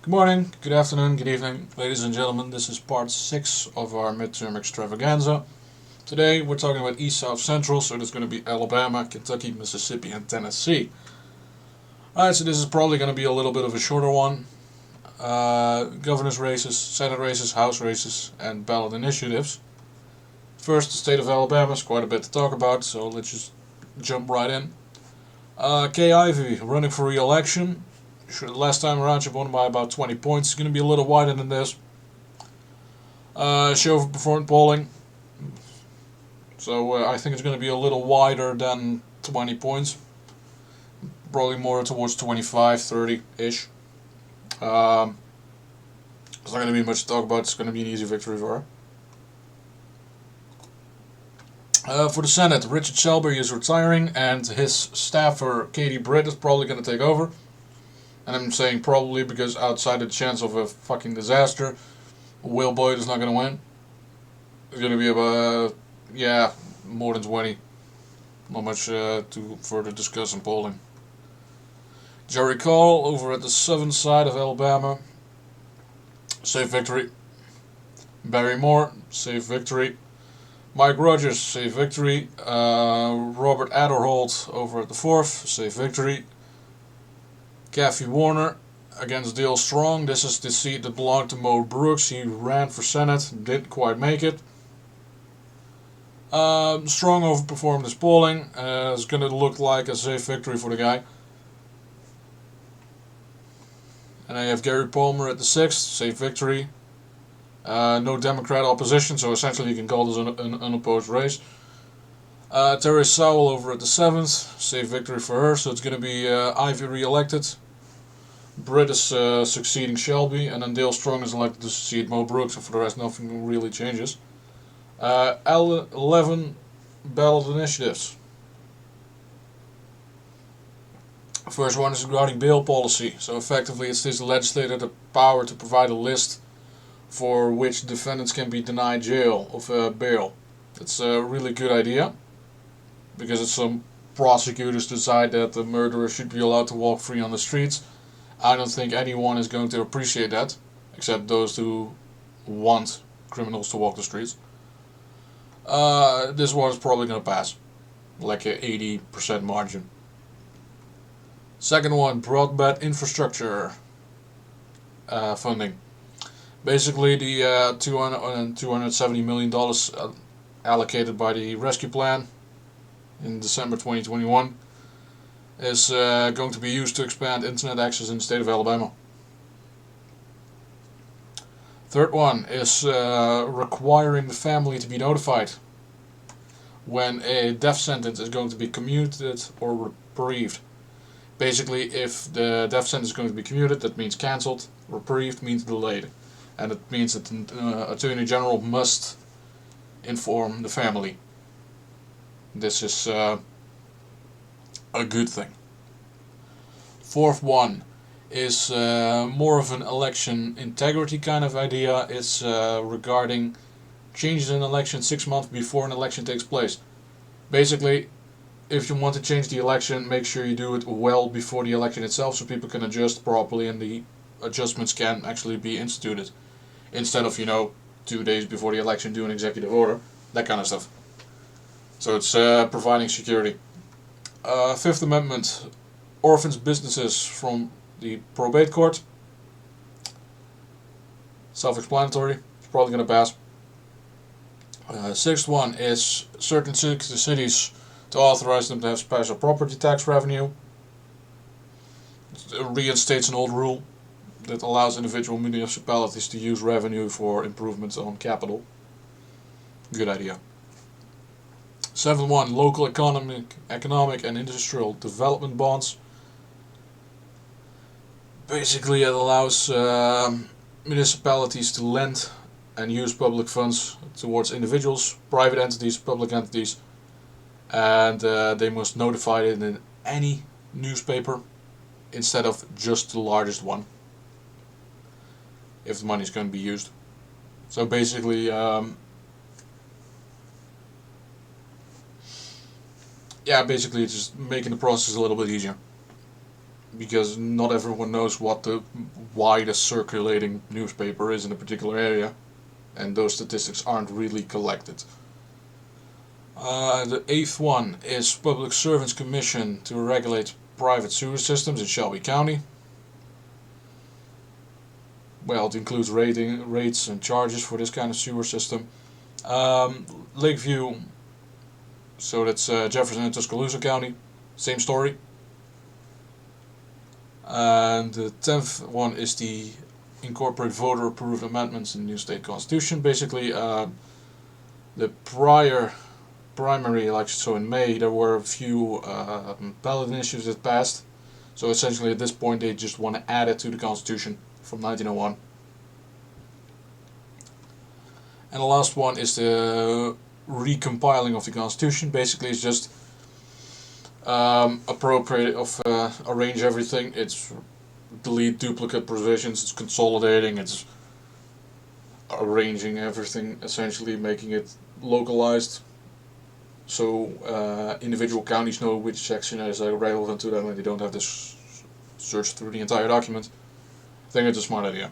Good morning, good afternoon, good evening, ladies and gentlemen. This is part 6 of our midterm extravaganza. Today we're talking about East, South, Central, so there's going to be Alabama, Kentucky, Mississippi, and Tennessee. Alright, so this is probably going to be a little bit of a shorter one. Governor's races, Senate races, House races, and ballot initiatives. First, the state of Alabama is quite a bit to talk about, so let's just jump right in. Kay Ivey running for re-election. Last time around she won by about 20 points. It's going to be a little wider than this. She overperformed polling. So I think it's going to be a little wider than 20 points. Probably more towards 25, 30-ish. There's not going to be much to talk about. It's going to be an easy victory for her. For the Senate, Richard Shelby is retiring and his staffer Katie Britt is probably going to take over. And I'm saying probably because outside the chance of a fucking disaster, Will Boyd is not going to win. It's going to be about, more than 20. Not much to further discuss in polling. Jerry Call over at the southern side of Alabama. Safe victory. Barry Moore, safe victory. Mike Rogers, safe victory. Robert Adderholt over at the 4th, safe victory. Kathy Warner against Dale Strong. This is the seat that belonged to Mo Brooks. He ran for Senate, didn't quite make it. Strong overperformed his polling. It's going to look like a safe victory for the guy. And I have Gary Palmer at the 6th, safe victory. No Democrat opposition, so essentially you can call this an unopposed race. Terry Sowell over at the 7th, safe victory for her, so it's going to be Ivey re-elected. Britt is succeeding Shelby, and then Dale Strong is elected to succeed Mo Brooks, and for the rest nothing really changes. 11 ballot initiatives. First one is regarding bail policy, so effectively it gives the legislator the power to provide a list for which defendants can be denied bail. It's a really good idea, because if some prosecutors decide that the murderer should be allowed to walk free on the streets, I don't think anyone is going to appreciate that, except those who want criminals to walk the streets. This one is probably going to pass, like an 80% margin. Second one, broadband infrastructure funding. Basically, the $270 million allocated by the rescue plan in December 2021 is going to be used to expand internet access in the state of Alabama. Third one is requiring the family to be notified when a death sentence is going to be commuted or reprieved. Basically, if the death sentence is going to be commuted, that means cancelled. Reprieved means delayed. And it means that the Attorney General must inform the family. This is a good thing. Fourth one is more of an election integrity kind of idea. It's regarding changes in election 6 months before an election takes place. Basically, if you want to change the election, make sure you do it well before the election itself so people can adjust properly and the adjustments can actually be instituted. Instead of, 2 days before the election do an executive order, that kind of stuff. So it's providing security. Fifth Amendment, orphans businesses from the probate court. Self-explanatory, it's probably going to pass. Sixth one is certain cities to authorize them to have special property tax revenue. It reinstates an old rule that allows individual municipalities to use revenue for improvements on capital. Good idea. 7.1 Local economic and industrial development bonds. Basically it allows municipalities to lend and use public funds towards individuals, private entities, public entities, and they must notify it in any newspaper instead of just the largest one if the money is going to be used. So basically basically it's just making the process a little bit easier. because not everyone knows what the widest circulating newspaper is in a particular area, and those statistics aren't really collected. The 8th one is Public Servants Commission to regulate private sewer systems in Shelby County. Well, it includes rates and charges for this kind of sewer system. Lakeview, so that's Jefferson and Tuscaloosa County, same story. And the 10th one is the incorporate voter approved amendments in the new state constitution. Basically, the primary election, so in May, there were a few ballot initiatives that passed. So essentially at this point they just want to add it to the constitution from 1901. And the last one is the recompiling of the constitution. Basically it's just arrange everything. It's delete duplicate provisions, it's consolidating, it's arranging everything, essentially making it localized, so individual counties know which section is relevant to them and they don't have to search through the entire document. I think it's a smart idea.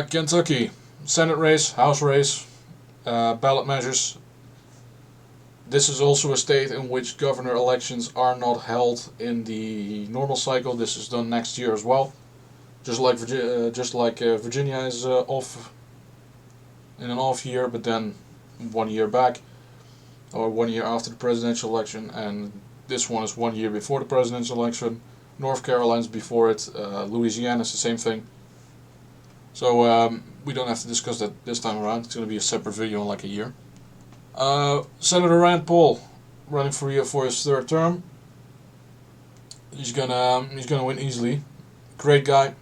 Kentucky, Senate race, House race, ballot measures. This is also a state in which governor elections are not held in the normal cycle. This is done next year as well. Just like Virginia is off in an off year, but then 1 year back, or 1 year after the presidential election, and this one is 1 year before the presidential election. North Carolina's before it. Louisiana's the same thing. So we don't have to discuss that this time around. It's going to be a separate video in like a year. Senator Rand Paul running for his third term. He's gonna win easily. Great guy.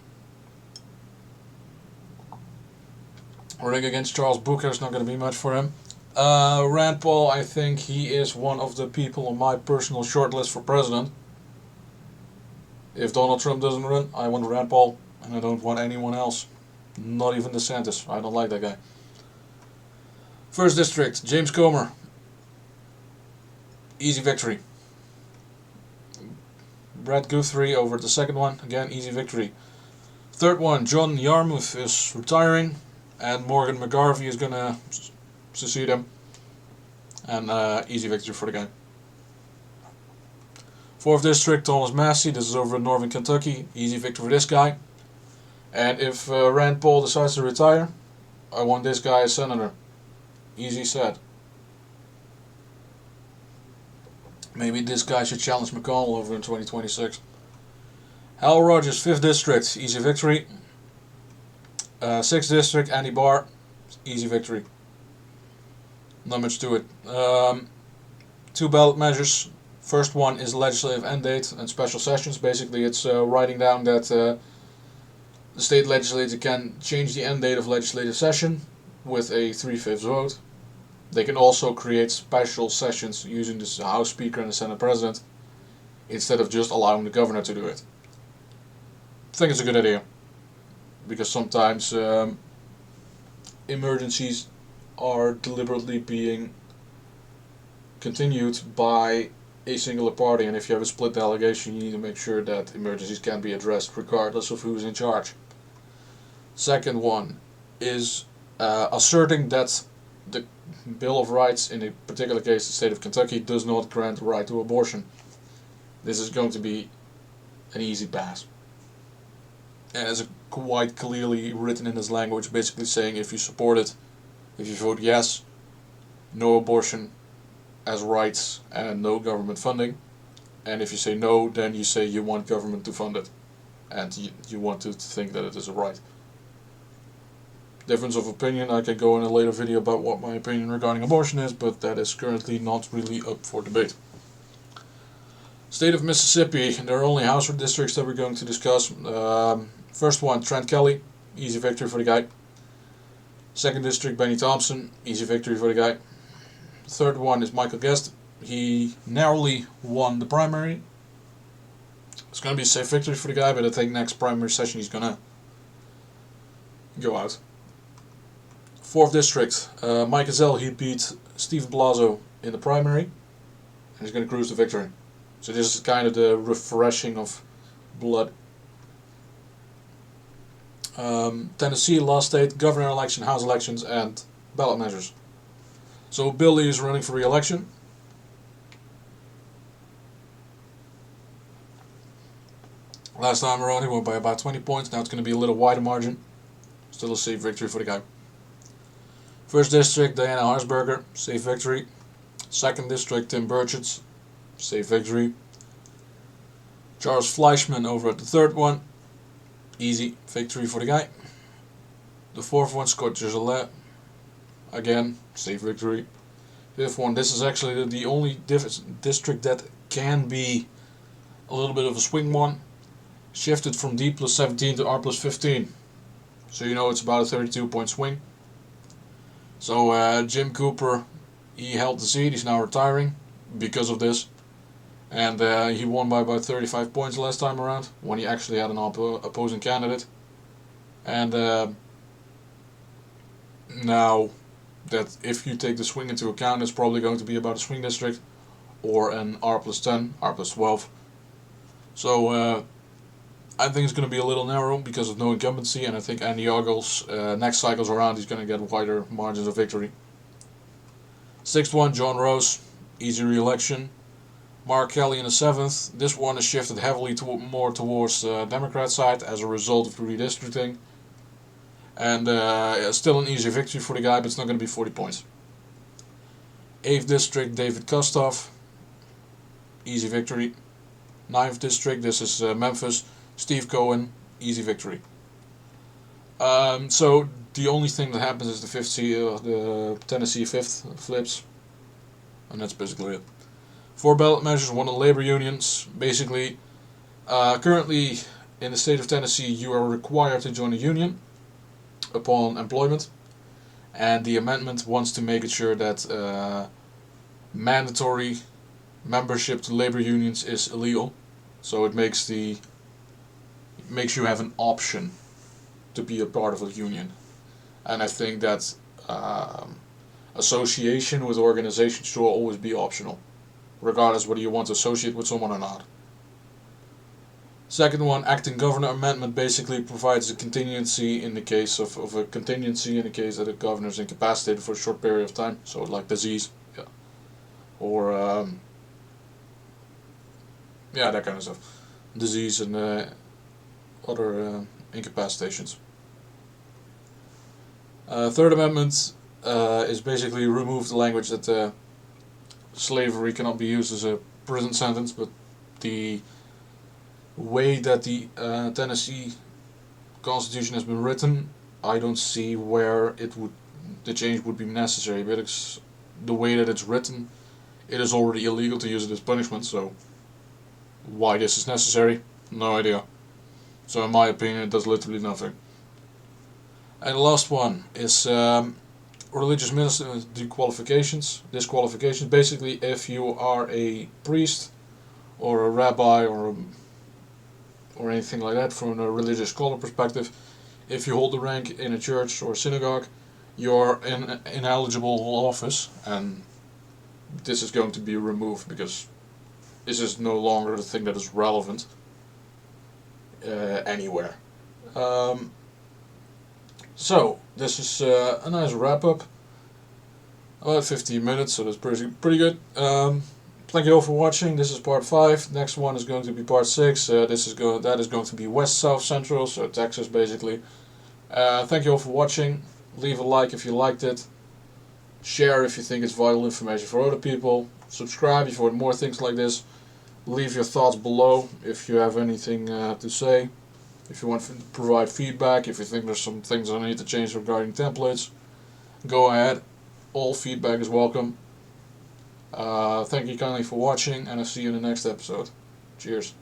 Running against Charles Booker is not going to be much for him. Rand Paul, I think he is one of the people on my personal shortlist for president. If Donald Trump doesn't run, I want Rand Paul, and I don't want anyone else. Not even DeSantis. I don't like that guy. First district, James Comer. Easy victory. Brad Guthrie over the second one. Again, easy victory. Third one, John Yarmouth is retiring, and Morgan McGarvey is going to succeed him. And easy victory for the guy. Fourth district, Thomas Massey. This is over in northern Kentucky. Easy victory for this guy. And if Rand Paul decides to retire, I want this guy as senator. Easy said. Maybe this guy should challenge McConnell over in 2026. Hal Rogers, 5th district, easy victory. 6th district, Andy Barr, easy victory. Not much to it. 2 ballot measures. First one is legislative end date and special sessions. Basically it's writing down that the state legislature can change the end date of legislative session with a 3/5 vote. They can also create special sessions using the House Speaker and the Senate President instead of just allowing the governor to do it. I think it's a good idea, because sometimes emergencies are deliberately being continued by a singular party, and if you have a split delegation, you need to make sure that emergencies can be addressed regardless of who's in charge. Second one is asserting that the Bill of Rights, in a particular case the state of Kentucky, does not grant the right to abortion. This is going to be an easy pass. And it's quite clearly written in this language, basically saying if you support it, if you vote yes, no abortion as rights and no government funding. And if you say no, then you say you want government to fund it. And you want to think that it is a right. Difference of opinion, I can go in a later video about what my opinion regarding abortion is, but that is currently not really up for debate. State of Mississippi, there are only House districts that we're going to discuss. First one, Trent Kelly, easy victory for the guy. Second district, Benny Thompson, easy victory for the guy. Third one is Michael Guest. He narrowly won the primary. It's going to be a safe victory for the guy, but I think next primary session he's going to go out. Fourth district, Mike Ezell, he beat Steve Blasio in the primary, and he's going to cruise to victory. So this is kind of the refreshing of blood. Tennessee, last state, governor election, house elections, and ballot measures. So Billy is running for re-election. Last time around he won by about 20 points. Now it's going to be a little wider margin. Still a safe victory for the guy. First district, Diana Harsberger, safe victory. Second district, Tim Burchett, safe victory. Charles Fleischman over at the third one, easy victory for the guy. The fourth one, Scott Giselet, again, safe victory. Fifth one, this is actually the only district that can be a little bit of a swing one. Shifted from D plus 17 to R plus 15. So you know it's about a 32 point swing. So Jim Cooper, he held the seat, he's now retiring because of this. And he won by about 35 points last time around, when he actually had an opposing candidate. And now that if you take the swing into account, it's probably going to be about a swing district or an R plus 10, R plus 12. So I think it's going to be a little narrow because of no incumbency, and I think Andy Ogle's next cycles around he's going to get wider margins of victory. Sixth one, John Rose, easy re-election. Mark Kelly in the seventh. This one is shifted heavily more towards the Democrat side as a result of the redistricting. And still an easy victory for the guy, but it's not going to be 40 points. 8th district, David Kostov, easy victory. 9th district, this is Memphis, Steve Cohen, easy victory. So the only thing that happens is the Tennessee 5th flips, and that's basically it. 4 ballot measures, 1 on labor unions. Basically, currently in the state of Tennessee, you are required to join a union upon employment, and the amendment wants to make it sure that mandatory membership to labor unions is illegal. So it makes you have an option to be a part of a union, and I think that association with organizations should always be optional, regardless whether you want to associate with someone or not. Second one, acting governor amendment, basically provides a contingency in the case of a contingency in the case that a governor is incapacitated for a short period of time, so like disease, yeah, or yeah, that kind of stuff, disease and other incapacitations. Third amendment is basically remove the language that slavery cannot be used as a prison sentence, but the way that the Tennessee Constitution has been written, I don't see where the change would be necessary. But the way that it's written, it is already illegal to use it as punishment. So why this is necessary, no idea. So in my opinion, it does literally nothing. And the last one is religious minister disqualifications. Basically, if you are a priest or a rabbi or anything like that from a religious scholar perspective, if you hold the rank in a church or synagogue, you're in ineligible office, and this is going to be removed because this is no longer the thing that is relevant anywhere. So this is a nice wrap up. About 15 minutes, so that's pretty good. Thank you all for watching. This is part 5. Next one is going to be part 6. That is going to be West, South, Central, so Texas basically. Thank you all for watching. Leave a like if you liked it. Share if you think it's vital information for other people. Subscribe if you want more things like this. Leave your thoughts below if you have anything to say. If you want to provide feedback, if you think there's some things I need to change regarding templates, go ahead. All feedback is welcome. Thank you kindly for watching, and I'll see you in the next episode. Cheers.